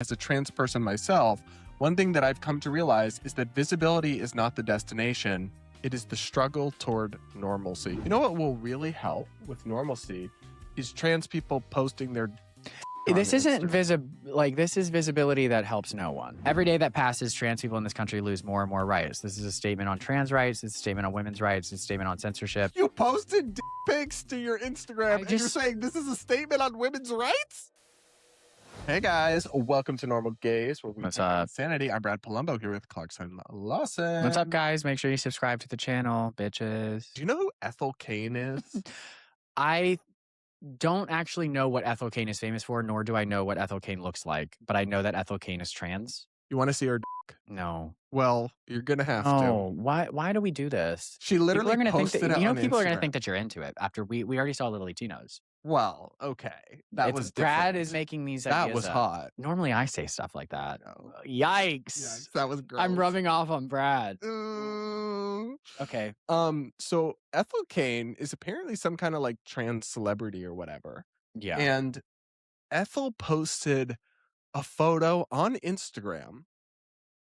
As a trans person myself, one thing that I've come to realize is that visibility is not the destination. It is the struggle toward normalcy. You know what will really help with normalcy is trans people posting their This isn't this is visibility that helps no one. Every day that passes, trans people in this country lose more and more rights. This is a statement on trans rights. It's a statement on women's rights. It's a statement on censorship. You posted dick pics to your Instagram and you're saying this is a statement on women's rights? Hey guys, welcome to Normal Gaze. What's up? Insanity. I'm Brad Polumbo here with Clarkson Lawson. What's up, guys? Make sure you subscribe to the channel, bitches. Do you know who Ethel Cain is? I don't actually know what Ethel Cain is famous for, nor do I know what Ethel Cain looks like, but I know that Ethel Cain is trans. You want to see her dick? No. Well, you're going to have to. Oh, why do we do this? She literally posted it on You know, people are going to Instagram. think that you're into it after we already saw Little Latinos. Well, okay. That was Brad different. is making these That ideas was up. hot. Normally I say stuff like that. No. Yikes. That was gross. I'm rubbing off on Brad. Ooh. Okay. So Ethel Cain is apparently some kind of like trans celebrity or whatever. Yeah. And Ethel posted a photo on Instagram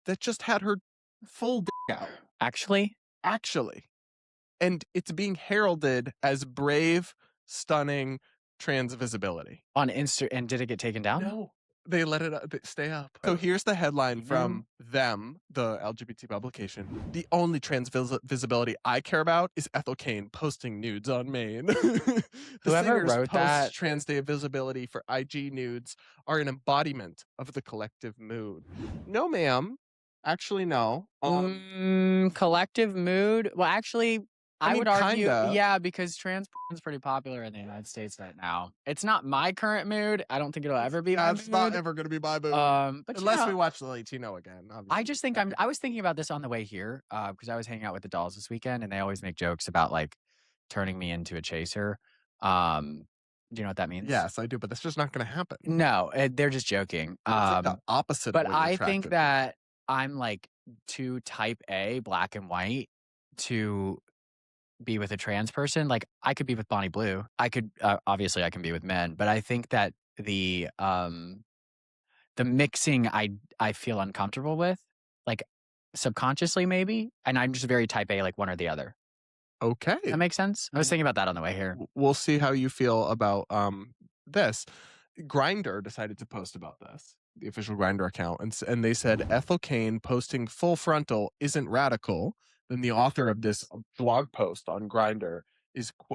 that just had her full dick out. Actually? And it's being heralded as brave, stunning trans visibility. On Insta, and did it get taken down? No. They let it stay up. So here's the headline from them, the LGBT publication. The only trans visibility I care about is Ethel Cain posting nudes on Maine. Whoever wrote that. Trans Day of Visibility for IG nudes are an embodiment of the collective mood. No, ma'am. Actually, no. Collective mood? Well, actually, I would argue, kinda. yeah, because trans is pretty popular in the United States right now. It's not my current mood. I don't think it'll ever be my mood. It's not ever going to be my mood. But unless we watch the Latino again. I just think I was thinking about this on the way here because I was hanging out with the dolls this weekend, and they always make jokes about like turning me into a chaser. Do you know what that means? Yes, I do, but that's just not going to happen. No, they're just joking. It's like the opposite. But of what you're I think attracted to. that I'm like too type A, black and white, to be with a trans person. Like I could be with Bonnie Blue. I could obviously I can be with men, but I think that the mixing I feel uncomfortable with, like subconsciously maybe, and I'm just very type A, like one or the other. Okay. That makes sense. I was thinking about that on the way here. We'll see how you feel about this. Grindr decided to post about this, the official Grindr account, and they said Ethel Cain posting full frontal isn't radical. Then the author of this blog post on Grindr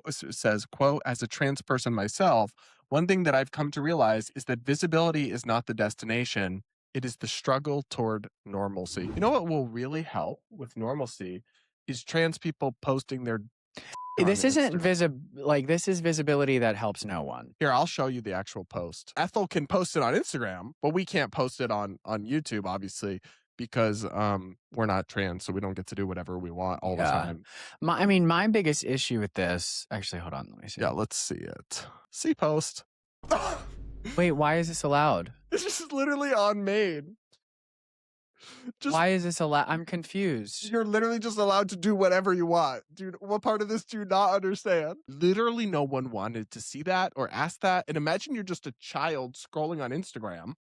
says, quote, as a trans person myself, one thing that I've come to realize is that visibility is not the destination. It is the struggle toward normalcy. You know what will really help with normalcy is trans people posting their This isn't this is visibility that helps no one. Here, I'll show you the actual post. Ethel can post it on Instagram, but we can't post it on YouTube, obviously, because we're not trans, so we don't get to do whatever we want all the time. My biggest issue with this, actually, hold on, let me see. Yeah, let's see it. See post. Wait, why is this allowed? It's just literally on Maine. Why is this allowed? I'm confused. You're literally just allowed to do whatever you want. Dude, what part of this do you not understand? Literally no one wanted to see that or ask that. And imagine you're just a child scrolling on Instagram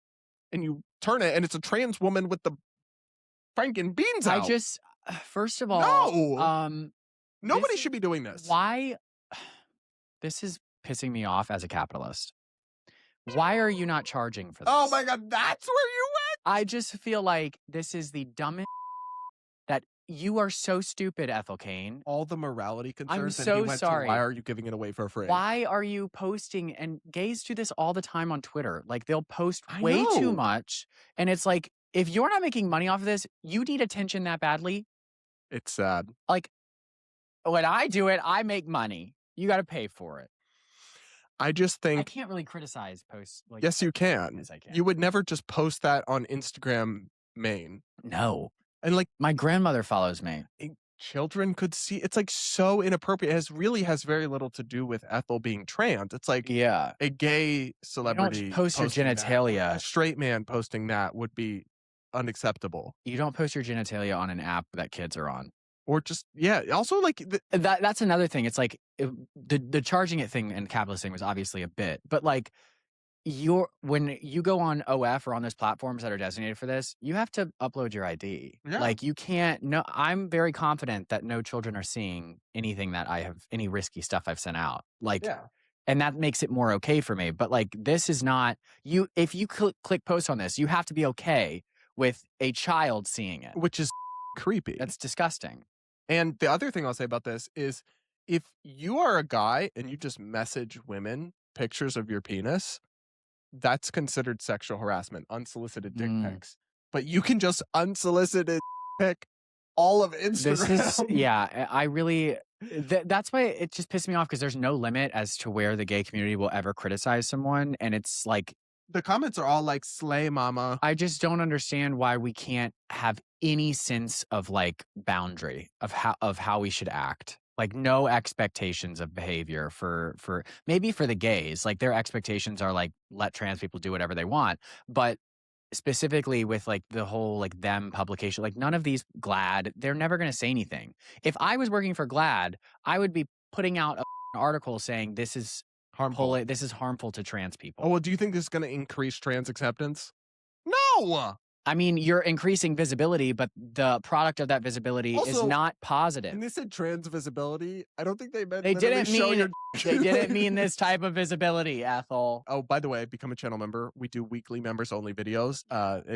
and you turn it and it's a trans woman with the Franken beans out. First of all, no. Nobody should be doing this. Why? This is pissing me off as a capitalist. Why are you not charging for this? Oh my God, that's where you went? I just feel like this is the dumbest that you are so stupid, Ethel Cain. All the morality concerns. I'm that so he went sorry. To, why are you giving it away for free? Why are you posting, and gays do this all the time on Twitter. Like they'll post way too much. And it's like, if you're not making money off of this, you need attention that badly. It's sad. Like when I do it, I make money. You got to pay for it. I just think I can't really criticize posts. Like, yes, you can. Yes, I can. You would never just post that on Instagram, Maine. No. And like my grandmother follows me. Children could see. It's like so inappropriate. It really has very little to do with Ethel being trans. It's like a gay celebrity. You don't post your genitalia. That. A straight man posting that would be unacceptable. You don't post your genitalia on an app that kids are on. Or just, yeah. Also, like that's another thing. It's like the charging it thing and capitalist thing was obviously a bit, but like when you go on OF or on those platforms that are designated for this, you have to upload your ID. Yeah. Like, you can't no I'm very confident that no children are seeing anything that I have any risky stuff I've sent out. Like, Yeah. and that makes it more okay for me, but, like, this is not you if you click post on this, you have to be okay with a child seeing it. Which is creepy. That's disgusting. And the other thing I'll say about this is if you are a guy and you just message women pictures of your penis, that's considered sexual harassment, unsolicited dick Mm. pics. But you can just unsolicited pic all of This is Instagram. yeah, I really that's why it just pissed me off because there's no limit as to where the gay community will ever criticize someone, and it's like, The comments are all like slay mama. I just don't understand why we can't have any sense of, like, boundary of how we should act. Like, no expectations of behavior for maybe for the gays, like, their expectations are, like, let trans people do whatever they want, but specifically with, like, the whole, like, them publication, like, none of these GLAAD, they're never gonna say anything. If I was working for GLAAD, I would be putting out a article saying Harmful. this is harmful to trans Oh, people. well, do you think this is gonna increase trans acceptance? No! I mean, you're increasing visibility, but the product of that visibility is Also, not when positive. they said trans visibility, I don't think they meant They literally didn't show mean your they didn't like mean this type of visibility, Ethel. Oh, by the way, become a channel member. We do weekly members only videos.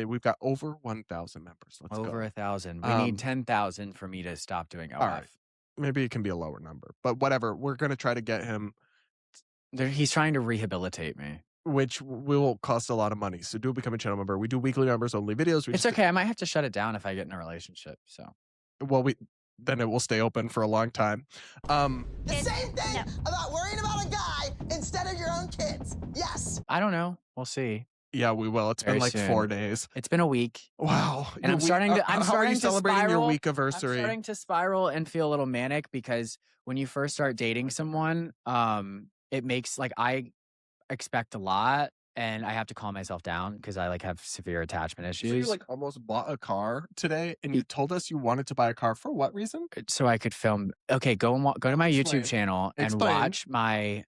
We've got over 1,000 members. Let's Over go. 1,000. We need Um, 10,000 for me to stop doing all right. OF. Maybe it can be a lower number, but whatever. We're gonna try to get him, He's trying to rehabilitate me. which will cost a lot of money. So do become a channel member. We do weekly members only videos. We It's just okay. I might have to shut it down if I get in a relationship. So well, we then it will stay open for a long time. The same thing about worrying about a guy instead of your own kids. Yes. I don't know. We'll see. Yeah, we will. It's been Very like soon. 4 days. It's been a week. Wow. And Your I'm starting to how are you celebrating your week I'm anniversary? starting to spiral and feel a little manic because when you first start dating someone, it makes like I expect a lot and I have to calm myself down because I like have severe attachment So you issues. like almost bought a car today, and you Y- told us you wanted to buy a car for what reason? So I could film. Okay, go to my YouTube Explain. channel and Explain. watch my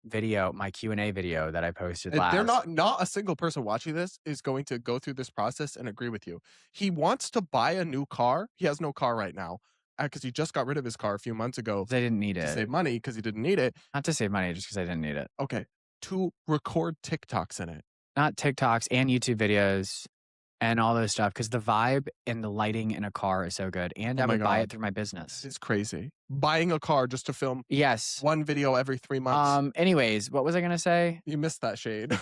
video, my Q&A video that I posted last. They're not a single person watching this is going to go through this process and agree with you. He wants to buy a new car. He has no car right now because he just got rid of his car a few months ago 'Cause I didn't need to it. save money because he didn't need it. Not to save money, just because I didn't need it. Okay, to record TikToks in it. Not TikToks and YouTube videos and all those stuff because the vibe and the lighting in a car is so good, and Oh I my would buy it God. through my business. It's crazy. Buying a car just to film Yes. one video every 3 months. Anyways, what was I gonna say? You missed that shade.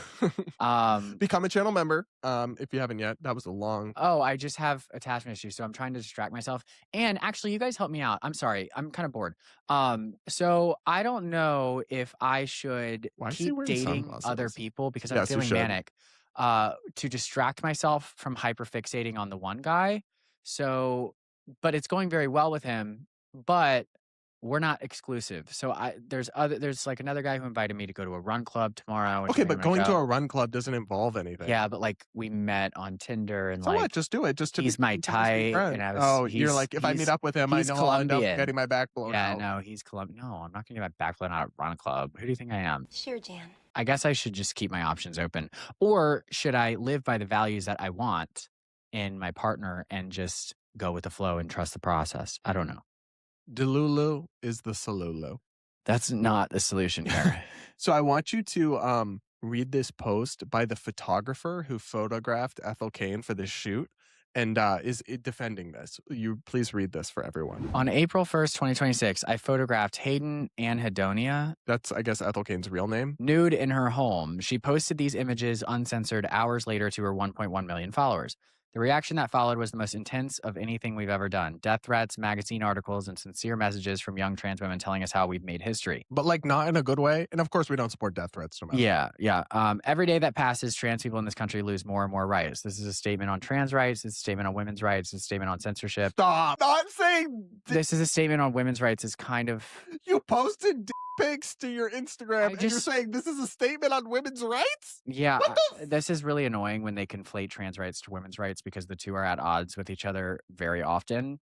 Um, Become a channel member if you haven't yet. That was a long. oh, I just have attachment issues, so I'm trying to distract myself. And actually, you guys help me out. I'm sorry, I'm kind of bored. So I don't know if I should Why is he keep wearing dating other sunglasses? people because I'm Yes, you feeling should. manic. To distract myself from hyperfixating on the one guy. So, but it's going very well with him, but we're not exclusive. So there's like another guy who invited me to go to a run club tomorrow. Which Okay, I think but I'm gonna going to go. a run club doesn't involve anything. Yeah, but like we met on Tinder and So what? like Just do it. Just to he's be my you can just be type, friends. and I was. Oh, you're like, if I meet up with him, I he's know I'll end up Colombian. getting my back blown Yeah, out. no, he's Colombian. No, I'm not gonna get my back blown out at run club. Who do you think I am? Sure, Jan. I guess I should just keep my options open, or should I live by the values that I want in my partner and just go with the flow and trust the process? I don't know. Delulu is the Salulu. That's not the solution here. So I want you to read this post by the photographer who photographed Ethel Cain for this shoot and is defending this. You please read this for everyone. On April 1st, 2026, I photographed Hayden Anhedonia That's, I guess, Ethel Cain's real name. nude in her home. She posted these images uncensored hours later to her 1.1 million followers. The reaction that followed was the most intense of anything we've ever done. Death threats, magazine articles, and sincere messages from young trans women telling us how we've made history. But like not in a good way. And of course we don't support death threats no matter. Yeah. Every day that passes, trans people in this country lose more and more rights. This is a statement on trans rights. It's a statement on women's rights. It's a statement on censorship. Stop. Not saying This is a statement on women's rights. Is kind of you posted dick pics to your Instagram and you're just- saying this is a statement on women's rights? yeah. What the This is really annoying when they conflate trans rights to women's rights because the two are at odds with each other very often.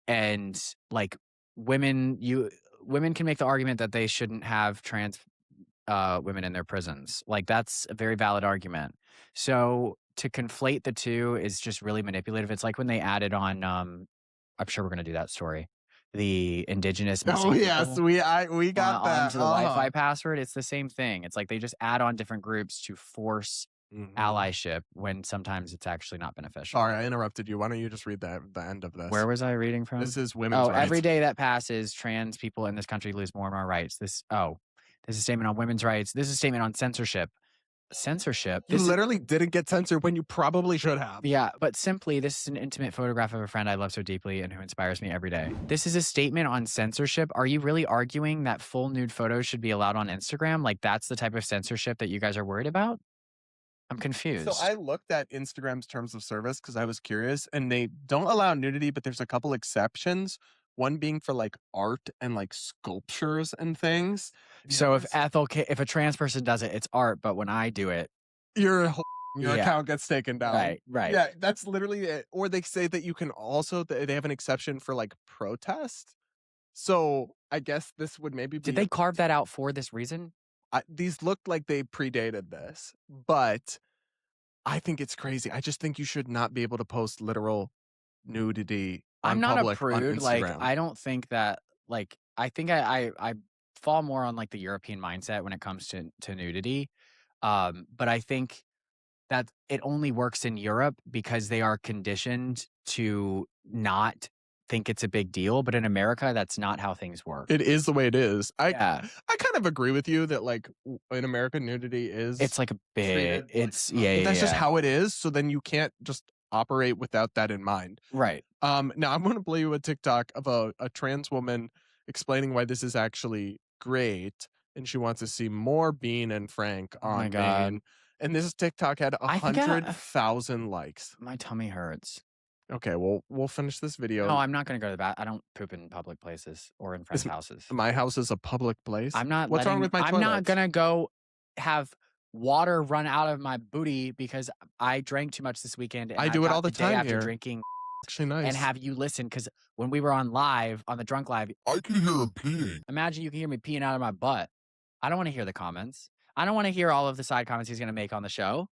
And like women can make the argument that they shouldn't have trans women in their prisons. Like, that's a very valid argument. So to conflate the two is just really manipulative. It's like when they added on, I'm sure we're gonna do that story, the indigenous Oh missing yes, people we got that. onto the Wi-Fi password. It's the same thing. It's like they just add on different groups to force Mhm. allyship when sometimes it's actually not beneficial. Sorry, I interrupted you. Why don't you just read the end of this? Where was I reading from? This is women's Oh, every rights. day that passes, trans people in this country lose more and more rights. This is a statement on women's rights. This is a statement on censorship. Censorship. You This is literally didn't get censored when you probably should have. yeah, but simply, this is an intimate photograph of a friend I love so deeply and who inspires me every day. This is a statement on censorship. Are you really arguing that full nude photos should be allowed on Instagram? Like, that's the type of censorship that you guys are worried about? I'm So confused. I looked at Instagram's terms of service because I was curious, and they don't allow nudity, but there's a couple exceptions. One being for like art and like sculptures and things. The So others, if a trans person does it, it's art, but when I do it, your yeah, account gets taken down. right. Yeah, that's literally it. Or they say that you can also they have an exception for like protest. So I guess this would maybe Did be they carve that out for this reason? these look like they predated this, but I think it's crazy. I just think you should not be able to post literal nudity I'm on not a public on prude. Like, Instagram. I don't think that. Like, I think I fall more on like the European mindset when it comes to nudity. But I think that it only works in Europe because they are conditioned to not think it's a big deal. But in America, that's not how things work. It is the way it is. Yeah, I kind of agree with you that like in America nudity it's is like a bit. treated like It's yeah, yeah, that's just yeah. how it is. So then you can't just operate without that in mind. Right. Now I'm going to play you a TikTok of a trans woman explaining why this is actually great, and she wants to see more Bean and Frank Oh my on god. main. And this TikTok had I think 100,000 likes. my tummy hurts. Okay, well we'll finish this video. No, I'm not gonna go to the bath. I don't poop in public places or in friends' Is houses. my house is a public place? I'm not What's wrong letting with my I'm not toilets? gonna go have water run out of my booty because I drank too much this weekend and I I do it all got the the day time after here. drinking Actually and nice. have you listen because when we were on live on the drunk live, I can hear him peeing. imagine you can hear me peeing out of my butt. I don't want to hear the comments. I don't want to hear all of the side comments he's gonna make on the show.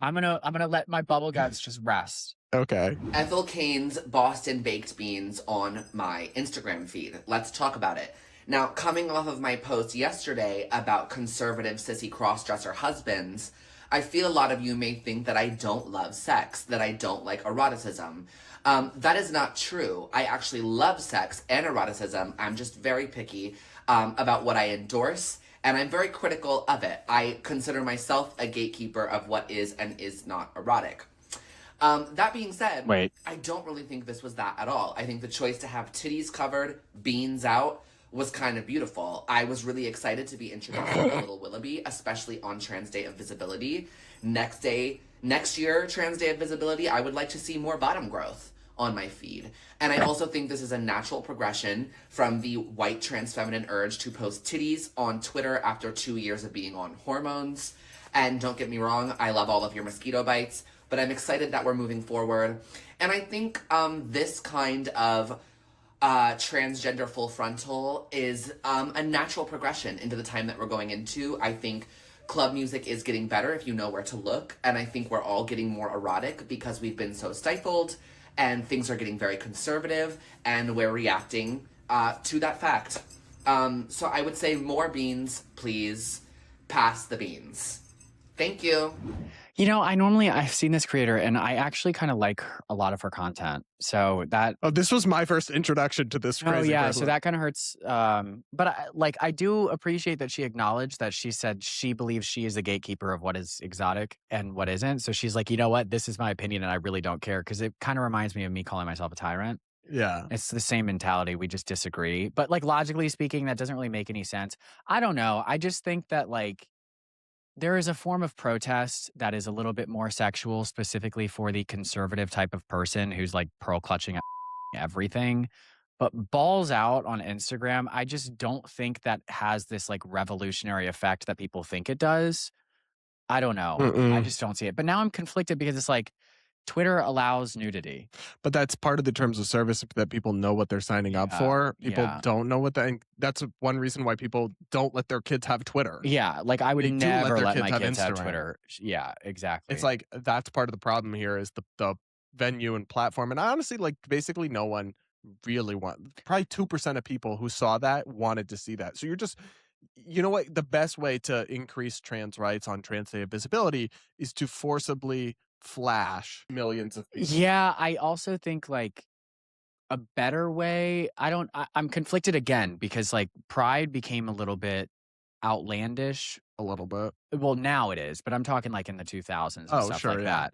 I'm gonna let my bubble guts just rest. Okay. Ethel Cain's Boston baked beans on my Instagram feed. Let's talk about it. Now, coming off of my post yesterday about conservative sissy crossdresser husbands, I feel a lot of you may think that I don't love sex, that I don't like eroticism. That is not true. I actually love sex and eroticism. I'm just very picky about what I endorse, and I'm very critical of it. I consider myself a gatekeeper of what is and is not erotic. That being said, Wait. I don't really think this was that at all. I think the choice to have titties covered, beans out, was kind of beautiful. I was really excited to be introduced to Little Willoughby, especially on Trans Day of Visibility. Next year, Trans Day of Visibility, I would like to see more bottom growth on my feed. And I also think this is a natural progression from the white trans feminine urge to post titties on Twitter after 2 years of being on hormones. And don't get me wrong, I love all of your mosquito bites, but I'm excited that we're moving forward. And I think this kind of transgender full frontal is a natural progression into the time that we're going into. I think club music is getting better if you know where to look, and I think we're all getting more erotic because we've been so stifled, and things are getting very conservative, and we're reacting to that fact. So I would say more beans, please. Pass the beans. Thank you. You know, I've seen this creator and I actually kind of like a lot of her content. So that Oh, this was my first introduction to this oh crazy yeah, person. so that kind of hurts. But I do appreciate that she acknowledged that she said she believes she is the gatekeeper of what is exotic and what isn't. So she's like, you know what, this is my opinion and I really don't care because it kind of reminds me of me calling myself a tyrant. Yeah. It's the same mentality. We just disagree. But like logically speaking, that doesn't really make any sense. I don't know. I just think that like there is a form of protest that is a little bit more sexual, specifically for the conservative type of person who's like pearl clutching at everything. But balls out on Instagram, I just don't think that has this like revolutionary effect that people think it does. I don't know. I Mm-mm. just don't see it. But now I'm conflicted because it's like Twitter allows nudity. But that's part of the terms of service that people know what they're signing up for. People don't know what that. And that's one reason why people don't let their kids have Twitter. Yeah, like I would They do never let my have kids have Instagram. Twitter. Yeah, exactly. It's like that's part of the problem here is the venue and platform. And I honestly like basically no one really probably 2% of people who saw that wanted to see that. So you're just, you know what, the best way to increase trans rights on Trans Day of Visibility is to forcibly flash millions of people. Yeah, I also think like a better way, I'm conflicted again because like Pride became a little bit outlandish. A little bit. Well, now it is, but I'm talking like in the 2000s and stuff sure, like yeah. that.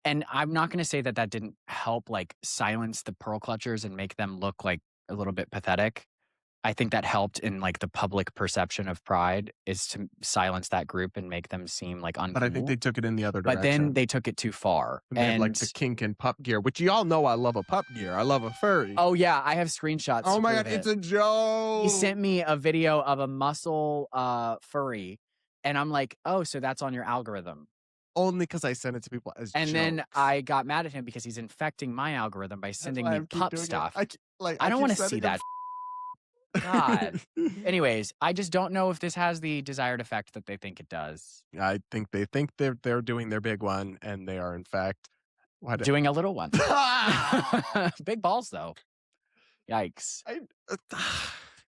And I'm not going to say that that didn't help like silence the pearl clutchers and make them look like a little bit pathetic. I think that helped in like the public perception of Pride is to silence that group and make them seem like uncool. But I think they took it in the other direction. But then they took it too far. And they had like the kink and pup gear, which y'all know I love a pup gear. I love a furry. Oh yeah, I have screenshots. Oh my God, it's a joke. He sent me a video of a muscle furry, and I'm like, oh, so that's on your algorithm. Only because I sent it to people as and jokes. Then I got mad at him because he's infecting my algorithm by sending me pup stuff. I don't want to see that. God. Anyways, I just don't know if this has the desired effect that they think it does. I think they think they're doing their big one, and they are in fact doing a little one. Big balls though. Yikes.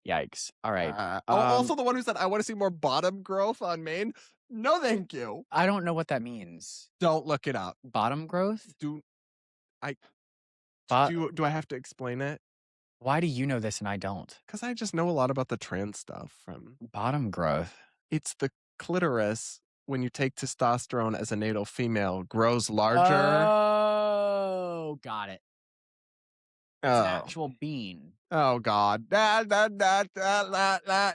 Yikes. All right. Also, the one who said I want to see more bottom growth on Maine. No, thank you. I don't know what that means. Don't look it up. Bottom growth? Do I have to explain it? Why do you know this and I don't? Because I just know a lot about the trans stuff from bottom growth. It's the clitoris when you take testosterone as a natal female grows larger. Oh, got it. It's an actual bean. Oh God. It's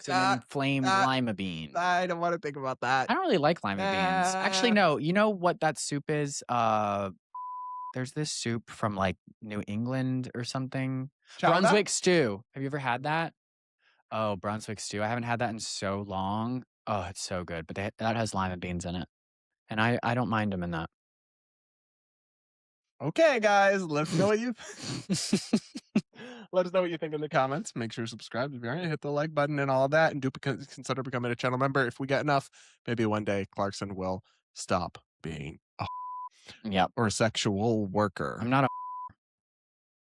an inflamed lima bean. I don't want to think about that. I don't really like lima beans. Actually, no. You know what that soup is? There's this soup from like New England or something. Chowder? Brunswick stew. Have you ever had that? Oh, Brunswick stew. I haven't had that in so long. Oh, it's so good. But that has lima beans in it. And I don't mind them in that. Okay, guys, let us know what you let us know what you think in the comments. Make sure to subscribe if you aren't. Hit the like button and all that, and do consider becoming a channel member. If we get enough, maybe one day Clarkson will stop being a or a sexual worker. I'm not a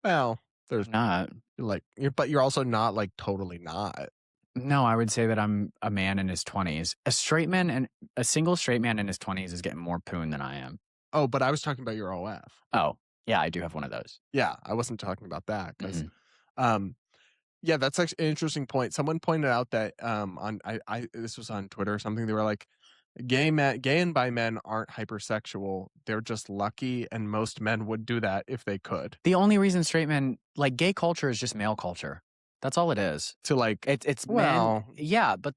well. There's not but you're also not like totally not. No, I would say that I'm a man in his 20s. A single straight man in his 20s is getting more poon than I am. Oh, but I was talking about your OF. Oh, yeah, I do have one of those. Yeah, I wasn't talking about that because, yeah, that's actually an interesting point. Someone pointed out that this was on Twitter or something. They were like, gay and bi men aren't hypersexual. They're just lucky, and most men would do that if they could. The only reason straight men like gay culture is just male culture. That's all it is. To like it's men. Yeah, but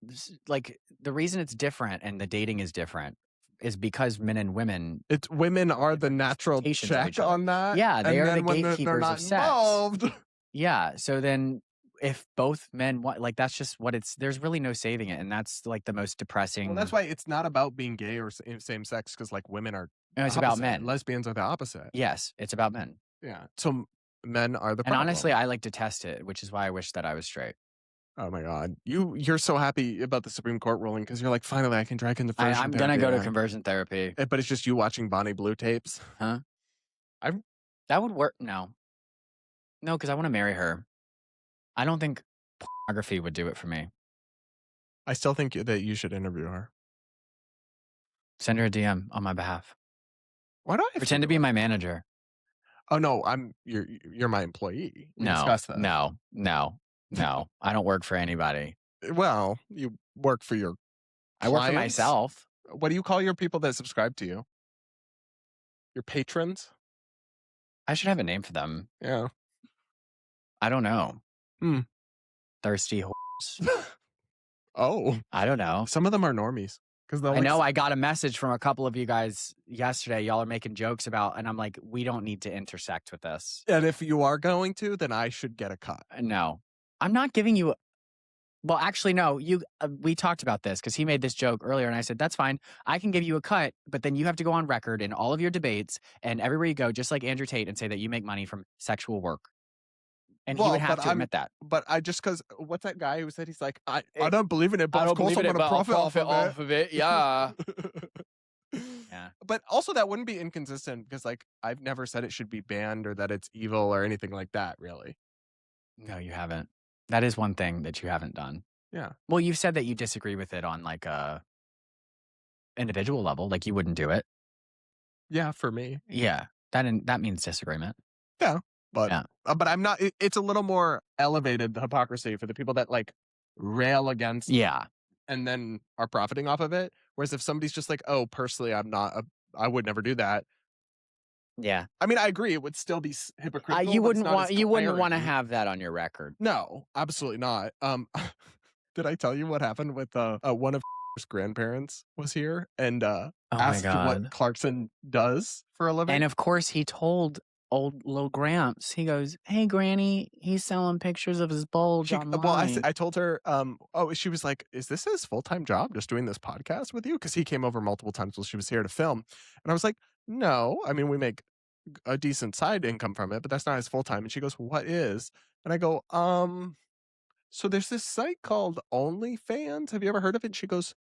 like the reason it's different and the dating is different is because men and women. Women are the natural check on that. Yeah, they are the they're gatekeepers not of sex. Involved. Yeah, so then if both men want, like that's just what it's. There's really no saving it, and that's like the most depressing. Well, that's why it's not about being gay or same sex because like women are. No, it's about men. Lesbians are the opposite. Yes, it's about men. Yeah, so men are the. And honestly, I like to test it, which is why I wish that I was straight. Oh my God, you're so happy about the Supreme Court ruling because you're like, finally, I can drag in the conversion. I'm gonna go to conversion therapy, but it's just you watching Bonnie Blue tapes, huh? That would work. No, because I want to marry her. I don't think pornography would do it for me. I still think that you should interview her. Send her a DM on my behalf. Why do I pretend to be my manager? Oh no, you're my employee. We no, discussed that. No, I don't work for anybody. Well, you work for your clients. I work for myself. What do you call your people that subscribe to you? Your patrons? I should have a name for them. Yeah. I don't know. Thirsty whores. Oh. I don't know. Some of them are normies. I know I got a message from a couple of you guys yesterday. Y'all are making jokes about, and I'm like, we don't need to intersect with this. And if you are going to, then I should get a cut. No. I'm not giving you Well, actually, no. We talked about this because he made this joke earlier, and I said that's fine. I can give you a cut, but then you have to go on record in all of your debates and everywhere you go, just like Andrew Tate, and say that you make money from sexual work, and he would have to admit that. But I just because what's that guy who said he's like I don't believe in it, but I of don't course believe I'm in it, gonna but I'll profit off of it. Yeah. Yeah. But also that wouldn't be inconsistent because like I've never said it should be banned or that it's evil or anything like that, really. No, you haven't. That is one thing that you haven't done. Yeah. Well, you've said that you disagree with it on like a individual level, like you wouldn't do it. Yeah, for me. Yeah, that means disagreement. Yeah. But Yeah. but I'm not it's a little more elevated, the hypocrisy for the people that like rail against Yeah. and then are profiting off of it. Whereas if somebody's just like, oh, personally, I would never do that. Yeah. I mean, I agree. It would still be hypocritical. You but it's wouldn't not want as you wouldn't want to glaring. have that on your record. No, absolutely not. Did I tell you what happened with one of grandparents was here and Oh my asked what God. Clarkson does for a living? And of course, he told old little Gramps. He goes, "Hey, Granny, he's selling pictures of his bulge online." Well, I told her, she was like, "Is this his full-time job, just doing this podcast with you?" Because he came over multiple times while she was here to film, and I was like, "No, I mean we make a decent side income from it, but that's not his full-time." And she goes, "What is?" And I go, so there's this site called OnlyFans. Have you ever heard of it?" And she goes,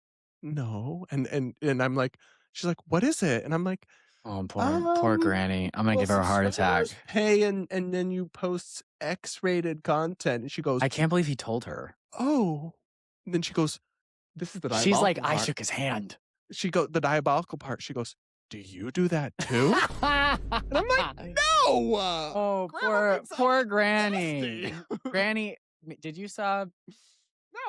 "No," and I'm like, she's like, "What is it?" And I'm like, Oh, poor Granny. I'm gonna give her a heart attack. subscribers pay and then you post X-rated content." And she goes, I can't believe he told her. "Oh." And then she goes, "This is the diabolical She's like, part." I shook his hand. The diabolical part. She goes, "Do you do that too?" And I'm like, "No." Oh, Grandma makes poor sound Granny. nasty. Granny, did you sub?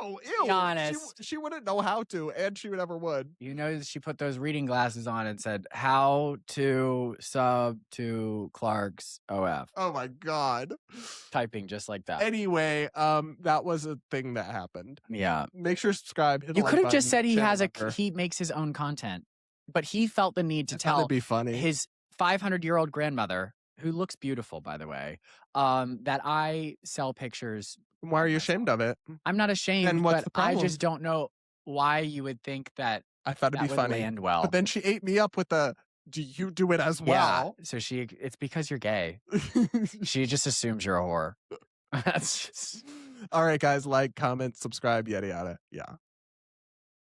No, ew. Be honest. She wouldn't know how to, and she never would. You know, she put those reading glasses on and said, "How to sub to Clark's OF." Oh my God. Typing just like that. Anyway, that was a thing that happened. Yeah. Make sure to subscribe. Hit the You like could have just button, said channel number. he makes his own content, but he felt the need to I thought tell it'd be funny. his 500-year-old grandmother, who looks beautiful, by the way, that I sell pictures. Why are you ashamed of it? I'm not ashamed, Then what's but the I problem? just don't know why you would think that I thought it'd that be would funny. land well. But then she ate me up with the, "Do you do it as Yeah, well?" so it's because you're gay. She just assumes you're a whore. That's just... All right, guys, like, comment, subscribe, yada, yada. Yeah.